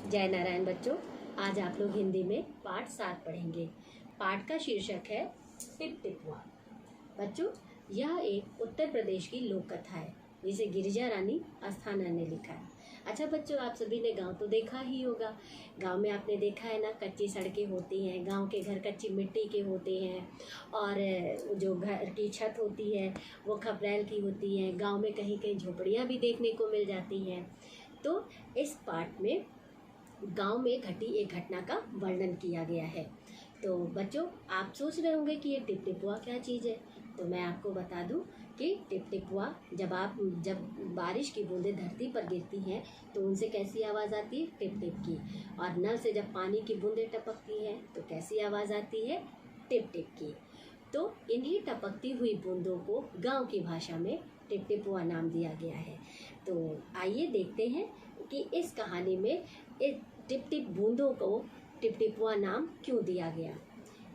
जय नारायण बच्चों, आज आप लोग हिंदी में पाठ 7 पढ़ेंगे। पाठ का शीर्षक है टिपटिपुआ। बच्चों, यह एक उत्तर प्रदेश की लोक कथा है जिसे गिरिजा रानी अस्थाना ने लिखा है। अच्छा बच्चों, आप सभी ने गांव तो देखा ही होगा। गांव में आपने देखा है ना, कच्ची सड़कें होती हैं, गांव के घर कच्ची मिट्टी के होते हैं और जो घर की छत होती है वो खपरैल की होती है। गांव में कहीं कहीं झोपड़ियाँ भी देखने को मिल जाती हैं। तो इस पाठ में गांव में घटी एक घटना का वर्णन किया गया है। तो बच्चों, आप सोच रहे होंगे कि ये टिपटिपुआ क्या चीज़ है। तो मैं आपको बता दूं कि टिपटिपुआ जब बारिश की बूंदें धरती पर गिरती हैं तो उनसे कैसी आवाज़ आती है, टिप टिप की। और नल से जब पानी की बूंदें टपकती हैं तो कैसी आवाज़ आती है, टिप टिप की। तो इन्हीं टपकती हुई बूंदों को गांव की भाषा में टिपटिपुआ नाम दिया गया है। तो आइए देखते हैं कि इस कहानी में इस टिप टिप बूंदों को टिपटिपुआ नाम क्यों दिया गया।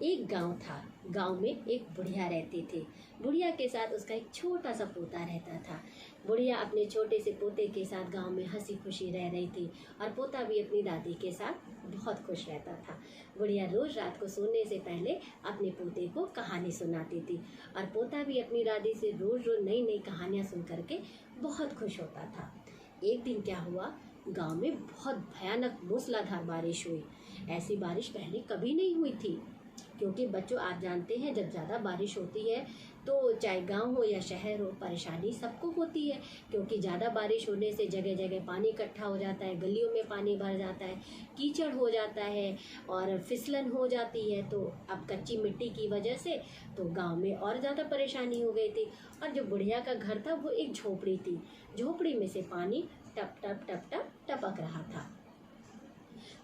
एक गांव था। गांव में एक बुढ़िया रहती थी। बुढ़िया के साथ उसका एक छोटा सा पोता रहता था। बुढ़िया अपने छोटे से पोते के साथ गांव में हंसी खुशी रह रही थी और पोता भी अपनी दादी के साथ बहुत खुश रहता था। बुढ़िया रोज रात को सोने से पहले अपने पोते को कहानी सुनाती थी और पोता भी अपनी दादी से रोज रोज नई नई कहानियाँ सुन करके बहुत खुश होता था। एक दिन क्या हुआ, गांव में बहुत भयानक मूसलाधार बारिश हुई। ऐसी बारिश पहले कभी नहीं हुई थी, क्योंकि बच्चों आप जानते हैं जब ज़्यादा बारिश होती है तो चाहे गांव हो या शहर हो, परेशानी सबको होती है। क्योंकि ज़्यादा बारिश होने से जगह जगह पानी इकट्ठा हो जाता है, गलियों में पानी भर जाता है, कीचड़ हो जाता है और फिसलन हो जाती है। तो अब कच्ची मिट्टी की वजह से तो गांव में और ज़्यादा परेशानी हो गई थी। और जो बुढ़िया का घर था वो एक झोपड़ी थी। झोपड़ी में से पानी टप टप टप टप टपक रहा था।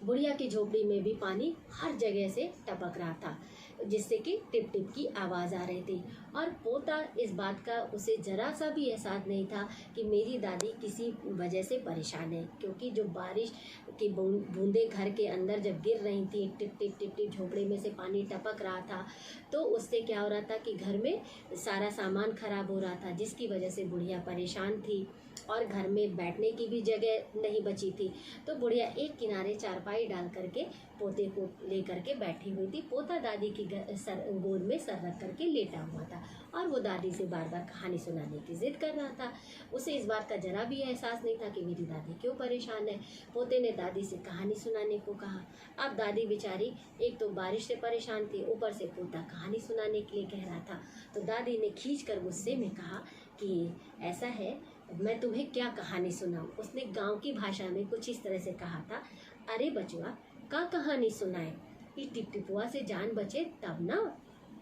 बुढ़िया की झोपड़ी में भी पानी हर जगह से टपक रहा था, जिससे कि टिप टिप की आवाज़ आ रही थी। और पोता इस बात का उसे जरा सा भी एहसास नहीं था कि मेरी दादी किसी वजह से परेशान है। क्योंकि जो बारिश की बूंदें घर के अंदर जब गिर रही थी, टिप टिप टिप टिप झोपड़ी में से पानी टपक रहा था, तो उससे क्या हो रहा था कि घर में सारा सामान खराब हो रहा था, जिसकी वजह से बुढ़िया परेशान थी और घर में बैठने की भी जगह नहीं बची थी। तो बुढ़िया एक किनारे चारपाई डाल करके पोते को ले करके बैठी हुई थी। पोता दादी की गोद में सर रख करके लेटा हुआ था और वो दादी से बार बार कहानी सुनाने की जिद कर रहा था। उसे इस बात का जरा भी एहसास नहीं था कि मेरी दादी क्यों परेशान है। पोते ने दादी से कहानी सुनाने को कहा। अब दादी बेचारी एक तो बारिश से परेशान थी, ऊपर से पोता कहानी सुनाने के लिए कह रहा था। तो दादी ने खींच कर गुस्से में कहा कि ऐसा है, मैं तुम्हें क्या कहानी सुनाऊं। उसने गांव की भाषा में कुछ इस तरह से कहा था, अरे बचवा का कहानी सुनाए, ये टिपटिपुआ से जान बचे तब ना।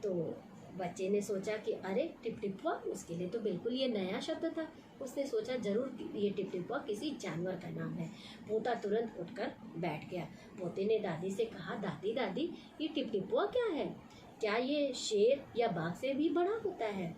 तो बच्चे ने सोचा कि अरे टिपटिपुआ, उसके लिए तो बिल्कुल ये नया शब्द था। उसने सोचा जरूर ये टिपटिपुआ किसी जानवर का नाम है। पोता तुरंत उठकर बैठ गया। पोते ने दादी से कहा, दादी दादी ये टिपटिपुआ क्या है, क्या ये शेर या बाघ से भी बड़ा होता है।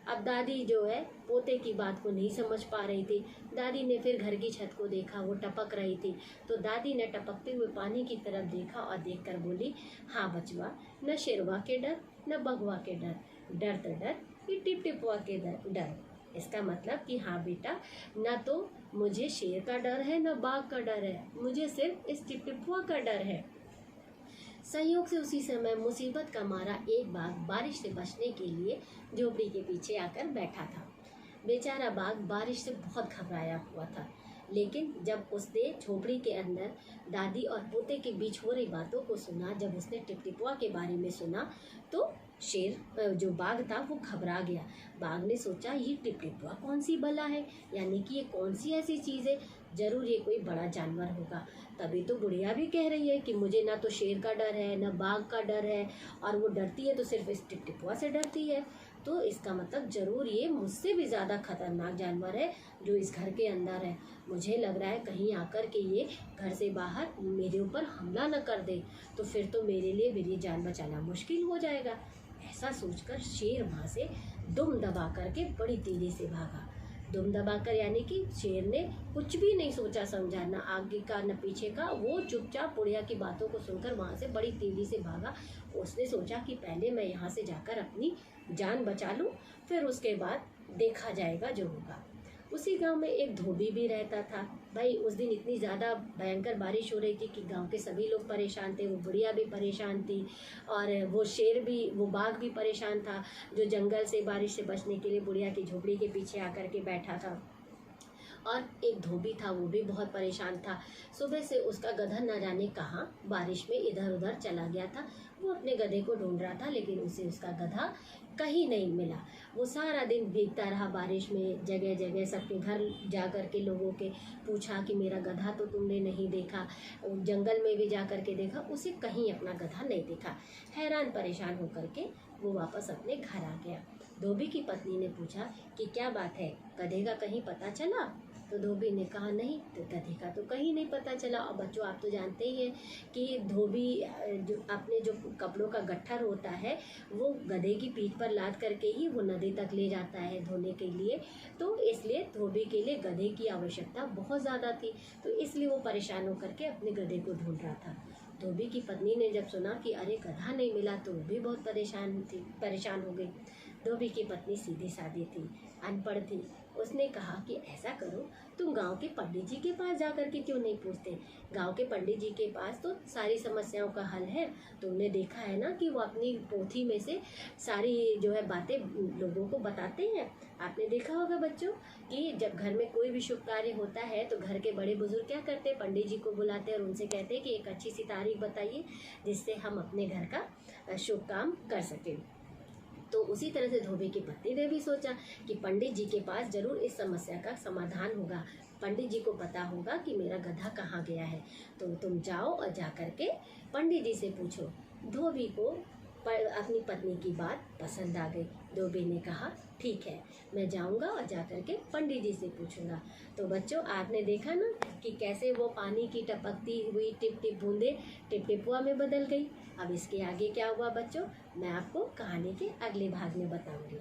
अब दादी जो है पोते की बात को नहीं समझ पा रही थी। दादी ने फिर घर की छत को देखा, वो टपक रही थी। तो दादी ने टपकते हुए पानी की तरफ देखा और देखकर बोली, हाँ बचवा, न शेरवा के डर न बगवा के डर, डर तो डर ये टिपटिपुआ के डर। इसका मतलब कि हाँ बेटा, न तो मुझे शेर का डर है न बाघ का डर है, मुझे सिर्फ इस टिपटिपुआ का डर है। संयोग से उसी समय मुसीबत का मारा एक बाघ बारिश से बचने के लिए झोपड़ी के पीछे आकर बैठा था। बेचारा बाघ बारिश से बहुत घबराया हुआ था, लेकिन जब उसने झोपड़ी के अंदर दादी और पोते के बीच हो रही बातों को सुना, जब उसने टिपटिपुआ के बारे में सुना, तो शेर जो बाघ था वो घबरा गया। बाघ ने सोचा ये टिपटिपुआ कौन सी बला है, यानी कि ये कौन सी ऐसी चीज़ है, जरूर ये कोई बड़ा जानवर होगा। तभी तो बुढ़िया भी कह रही है कि मुझे ना तो शेर का डर है ना बाघ का डर है, और वो डरती है तो सिर्फ इस टिपटिपुआ से डरती है। तो इसका मतलब जरूर ये मुझसे भी ज़्यादा खतरनाक जानवर है जो इस घर के अंदर है। मुझे लग रहा है कहीं आकर के ये घर से बाहर मेरे ऊपर हमला न कर दे, तो फिर तो मेरे लिए मेरी जान बचाना मुश्किल हो जाएगा। ऐसा सोचकर शेर वहाँ से दुम दबा करके बड़ी तेजी से भागा। दुम दबाकर यानी कि शेर ने कुछ भी नहीं सोचा समझा, न आगे का न पीछे का। वो चुपचाप बुढ़िया की बातों को सुनकर वहाँ से बड़ी तेजी से भागा। उसने सोचा कि पहले मैं यहाँ से जाकर अपनी जान बचा लूँ, फिर उसके बाद देखा जाएगा जो होगा। उसी गांव में एक धोबी भी रहता था। भाई उस दिन इतनी ज़्यादा भयंकर बारिश हो रही थी कि गांव के सभी लोग परेशान थे, वो बुढ़िया भी परेशान थी और वो बाघ भी परेशान था, जो जंगल से बारिश से बचने के लिए बुढ़िया की झोपड़ी के पीछे आकर के बैठा था। और एक धोबी था, वो भी बहुत परेशान था। सुबह से उसका गधा न जाने कहाँ बारिश में इधर उधर चला गया था। वो अपने गधे को ढूंढ रहा था, लेकिन उसे उसका गधा कहीं नहीं मिला। वो सारा दिन भीगता रहा बारिश में, जगह जगह सबके घर जा कर के लोगों के पूछा कि मेरा गधा तो तुमने नहीं देखा। जंगल में भी जा कर के देखा, उसे कहीं अपना गधा नहीं देखा। हैरान परेशान होकर के वो वापस अपने घर आ गया। धोबी की पत्नी ने पूछा कि क्या बात है, गधे का कहीं पता चला? तो धोबी ने कहा नहीं, तो गधे का तो कहीं नहीं पता चला। और बच्चों आप तो जानते ही हैं कि धोबी जो अपने जो कपड़ों का गट्ठर होता है वो गधे की पीठ पर लाद करके ही वो नदी तक ले जाता है धोने के लिए। तो इसलिए धोबी के लिए गधे की आवश्यकता बहुत ज़्यादा थी, तो इसलिए वो परेशान होकर के अपने गधे को ढूंढ रहा था। धोबी की पत्नी ने जब सुना कि अरे गधा नहीं मिला तो वो भी बहुत परेशान हो गई। धोबी की पत्नी सीधी सादी थी, अनपढ़ थी। उसने कहा कि ऐसा करो, तुम गांव के पंडित जी के पास जा कर के क्यों नहीं पूछते? गांव के पंडित जी के पास तो सारी समस्याओं का हल है। तुमने देखा है ना कि वो अपनी पोथी में से सारी जो है बातें लोगों को बताते हैं। आपने देखा होगा बच्चों कि जब घर में कोई भी शुभ कार्य होता है तो घर के बड़े बुजुर्ग क्या करते हैं, पंडित जी को बुलाते हैं और उनसे कहते हैं कि एक अच्छी सी तारीख बताइए जिससे हम अपने घर का शुभ काम कर सकें। तो उसी तरह से धोबी की पत्नी ने भी सोचा कि पंडित जी के पास जरूर इस समस्या का समाधान होगा। पंडित जी को पता होगा कि मेरा गधा कहाँ गया है। तो तुम जाओ और जा कर के पंडित जी से पूछो। धोबी को अपनी पत्नी की बात पसंद आ गई। धोबी ने कहा ठीक है, मैं जाऊंगा और जा कर के पंडित जी से पूछूंगा। तो बच्चों आपने देखा ना कि कैसे वो पानी की टपकती हुई टिप टिप बूंदे टिप टिपुआ में बदल गई। अब इसके आगे क्या हुआ बच्चों, मैं आपको कहानी के अगले भाग में बताऊंगी।